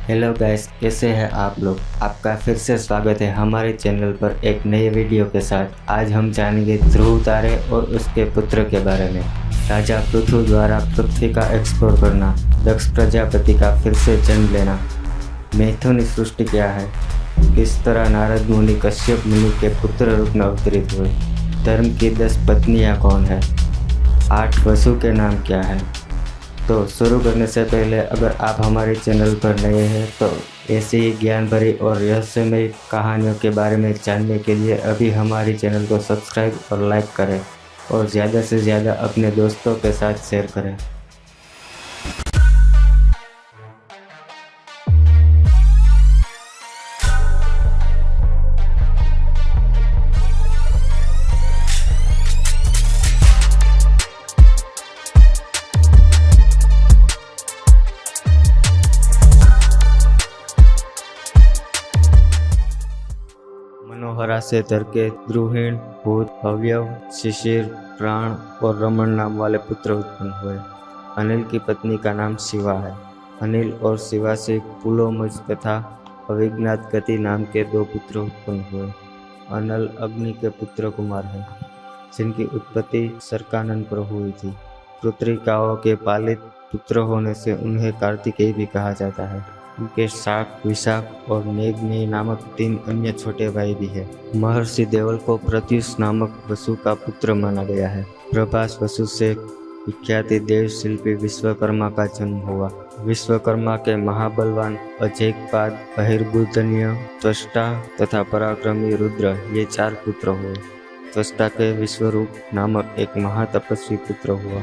Hello guys, कैसे हैं आप लोग। आपका फिर से स्वागत है हमारे चैनल पर एक नए वीडियो के साथ। आज हम जानेंगे ध्रुव तारे और उसके पुत्र के बारे में। राजा पृथु द्वारा पृथ्वी का एक्सप्लोर करना, दक्ष प्रजापति का फिर से जन्म लेना, मैथुन सृष्टि क्या है, किस तरह नारद मुनि कश्यप मुनि के पुत्र रूप में अवतरित हुए, धर्म की 10 पत्नियां कौन है, 8 वसु के नाम क्या है। तो शुरू करने से पहले अगर आप हमारे चैनल पर नए हैं तो ऐसी ही ज्ञान भरी और रहस्यमय कहानियों के बारे में जानने के लिए अभी हमारे चैनल को सब्सक्राइब और लाइक करें और ज़्यादा से ज़्यादा अपने दोस्तों के साथ शेयर करें। मनोहरा से धर के द्रुहिण, भूत, अवयव, शिशिर, प्राण और रमण नाम वाले पुत्र उत्पन्न हुए। अनिल की पत्नी का नाम शिवा है। अनिल और शिवा से पुलोमज तथा अविज्ञात गति नाम के 2 पुत्र उत्पन्न हुए। अनल अग्नि के पुत्र कुमार हैं, जिनकी उत्पत्ति सरकानन पर हुई थी। पुत्रिकाओं के पालित पुत्र होने से उन्हें कार्तिकेय भी कहा जाता है। उनके शाक, विशाख और नेगनेय नामक 3 अन्य छोटे भाई भी है। महर्षि देवल को प्रत्युष नामक वसु का पुत्र माना गया है। प्रभास वसु से विख्यात देव शिल्पी विश्वकर्मा का जन्म हुआ। विश्वकर्मा के महाबलवान अजैकपाद, बहिर्बुद्धनीय, त्वष्टा तथा पराक्रमी रुद्र ये 4 पुत्र हुए। त्वष्टा के विश्वरूप नामक एक महातपस्वी पुत्र हुआ।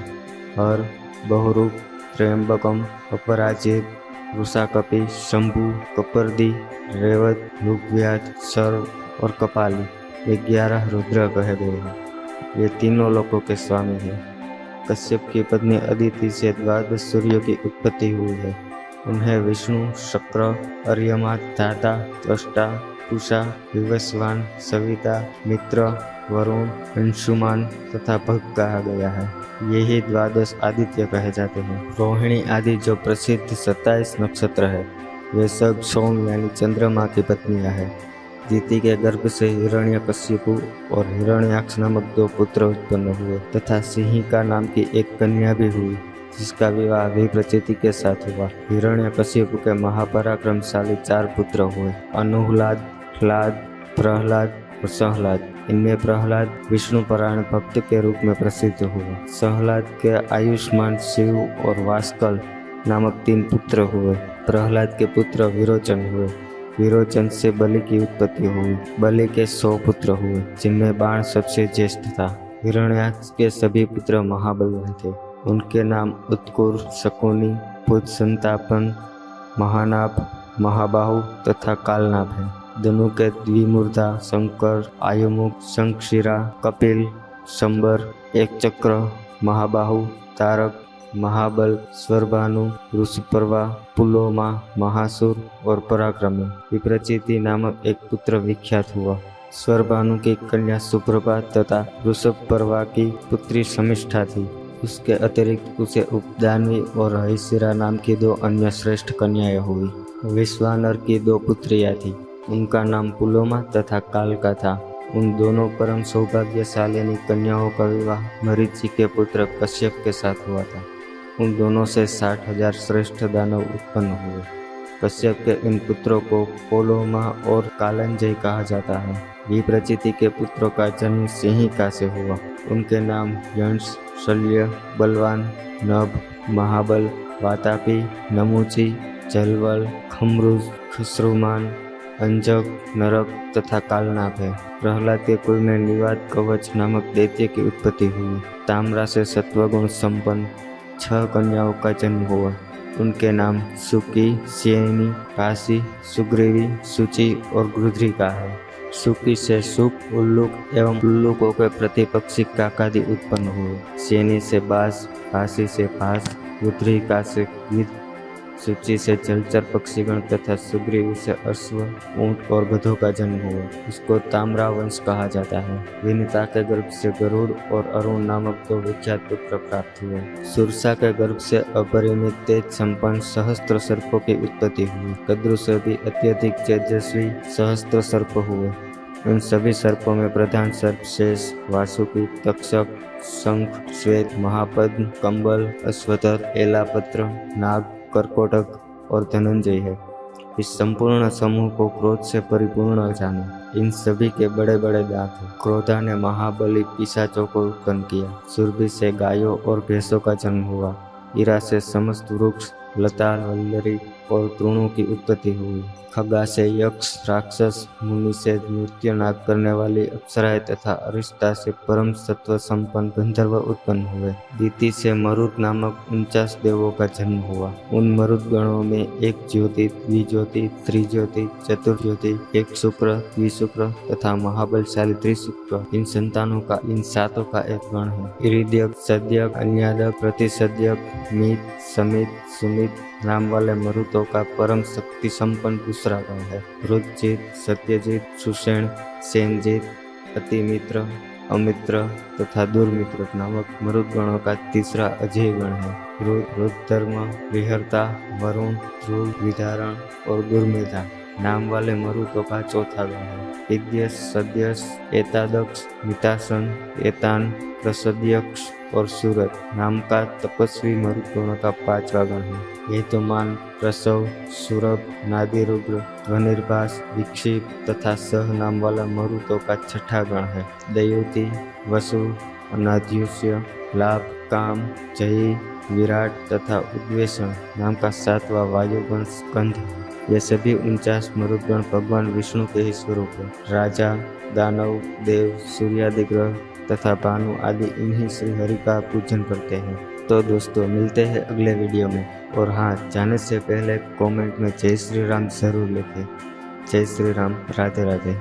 हर, बहुरूप, त्र्यंबकम, अपराजित, वृषाकपि, शंभु, कपर्दी, रेवत, लुग्व्याध, सर्व और कपाली ये 11 रुद्र कहे गए हैं। ये तीनों लोकों के स्वामी हैं। कश्यप की पत्नी अदिति से 12 सूर्यों की उत्पत्ति हुई है। उन्हें विष्णु, शक्र, अर्यमा, धाता, त्वष्टा, पूषा, विवस्वान, सविता, मित्र, वरुण, अंशुमान तथा भग कहा गया है। यही 12 आदित्य कहे जाते हैं। रोहिणी आदि जो प्रसिद्ध 27 नक्षत्र है, वे सब सोम यानी चंद्रमा की पत्नियां हैं। दिति के गर्भ से हिरण्यकशिपु और हिरण्याक्ष नामक 2 पुत्र उत्पन्न हुए तथा सिंहिका नाम की एक कन्या भी हुई, जिसका विवाह विप्रचिति के साथ हुआ। हिरण्यकशिपु के महापराक्रमशाली 4 पुत्र हुए, अनुह्लाद, ह्लाद, प्रह्लाद और सहलाद। इनमें प्रह्लाद विष्णु परायण भक्त के रूप में प्रसिद्ध हुआ। सहलाद के आयुष्मान, शिव और वास्कल नामक 3 पुत्र हुए। प्रह्लाद के पुत्र विरोचन हुए। विरोचन से बलि की उत्पत्ति हुई। बलि के 100 पुत्र हुए, जिनमें बाण सबसे ज्येष्ठ था। हिरण्याक्ष के सभी पुत्र महाबलवान थे। उनके नाम उत्कुर, शकुनी, पुत संतापन, महानाभ, महाबाहु तथा कालनाभ हैं। धनु के द्विमूर्धा, शंकर, आयुमुख, शंखशिरा, कपिल, शंबर, एक चक्र, महाबाहु, तारक, महाबल, स्वरभानु, ऋषपर्वा, पुलोमा, महासुर और पराक्रमी। विप्रचिति नामक एक पुत्र विख्यात हुआ। स्वरभानु की कन्या सुप्रभा तथा ऋषपर्वा की पुत्री शमिष्ठा थी। उसके अतिरिक्त उसे उपदानवी और हयशिरा नाम की 2 अन्य श्रेष्ठ कन्याएं हुई। विश्वानर की 2 पुत्रियां थी। उनका नाम पुलोमा तथा कालका था। उन दोनों परम सौभाग्यशालिनी कन्याओं का विवाह मरीचि के पुत्र कश्यप के साथ हुआ था। उन दोनों से 60,000 श्रेष्ठ दानव उत्पन्न हुए। कश्यप के इन पुत्रों को पोलोमा और कालंजय कहा जाता है। विप्रचिति के पुत्रों का जन्म सिंहिका से हुआ। उनके नाम यंश, शल्य, बलवान, नभ, महाबल, वातापी, नमुची, जलवल, खमरुज, खसरुमान, अंजक, नरक तथा कालनाभ है। प्रहलाद के कुल में निवाद कवच नामक दैत्य की उत्पत्ति हुई। ताम्रा से सत्वगुण संपन्न 6 कन्याओं का जन्म हुआ। उनके नाम सुकी, सेनी, काशी, सुग्रीवी, सुचि और गृध्रिका है। सुकी से सुक, उल्लुक एवं उल्लुकों के प्रतिपक्षी काकादि उत्पन्न हुए। सेनी से बास, काशी से भास, गृध्रिका से गिद्ध, सूची से जलचर पक्षीगण तथा सुग्रीव से अश्व, ऊंट और गधों का जन्म हुआ। उसको ताम्रा वंश कहा जाता है। विनीता के गर्भ से गरुड़ और अरुण नामक 2 विख्यात पुत्र प्राप्त हुए। सुरसा के गर्भ से अपरिमित तेज संपन्न सहस्त्र सर्पों की उत्पत्ति हुई। कद्रु से भी अत्यधिक तेजस्वी सहस्त्र सर्प हुए। उन सभी सर्पों में प्रधान सर्प शेष, वासुकी, तक्षक, शंख, श्वेत, महापद्म, कंबल, अश्वतर, एलापत्र, नाग, कर्कोटक और धनंजय है। इस संपूर्ण समूह को क्रोध से परिपूर्ण जाने। इन सभी के बड़े बड़े दांत हैं। क्रोधा ने महाबली पिशाचों को उत्पन्न किया। सुरभि से गायों और भैंसों का जन्म हुआ। ईरा से समस्त वृक्ष, लता, वल्लरी और तृणों की उत्पत्ति हुई। खगा से यक्ष, राक्षस, मुनि से नृत्य नाग करने वाली अप्सराएं तथा अरिष्टा से परम सत्व संपन्न गंधर्व उत्पन्न हुए। दीति से मरुत नामक 49 देवों का जन्म हुआ। उन मरुत गणों में एक ज्योति, द्विज्योति, त्रिज्योति, चतुर्ज्योति, एक शुक्र, द्विशुक्र तथा महाबलशाली त्रिशुक्र, इन संतानों का इन 7 का एक गण है। इरिद्यक, सद्यक, अन्यादक, प्रतिसद्यक, मीत, समित, सुमित नाम वाले मरुतों का परम शक्ति संपन्न दूसरा गण है। रुद्रजीत, सत्यजीत, सुषेण, सेनजीत, अतिमित्र, अमित्र तथा दुर्मित्र नामक मरुत गणों का तीसरा अजय गण है। रुद्रधर्म, विहर्ता, वरुण, ध्रुव, विधारण और दुर्मेधा नाम वाले मरुतों का चौथा गण है। इद्यस, सद्यस, एतादक्ष, मितासन, एतान, प्रसद्यक्ष और सूरत नाम का तपस्वी मरुतगणों का 5वां गण है। हेतुमान, प्रसव, सुरभ, नादिरुद्र, ध्वनिर्भास, विक्षिप तथा सह नाम वाला मरुतों का 6ठा गण है। दयुति, वसु, अनाध्युष्य, लाभ, काम, जयी, विराट तथा उद्वेषण नाम का 7वां वायुगण स्कंध है। ये सभी 49 मरुतगण भगवान विष्णु के ही स्वरूप है। राजा, दानव, देव, सूर्यादि ग्रह तथा भानु आदि इन्हीं श्री हरि का पूजन करते हैं। तो दोस्तों मिलते हैं अगले वीडियो में। और हाँ, जाने से पहले कमेंट में जय श्री राम जरूर लिखें। जय श्री राम, राधे राधे।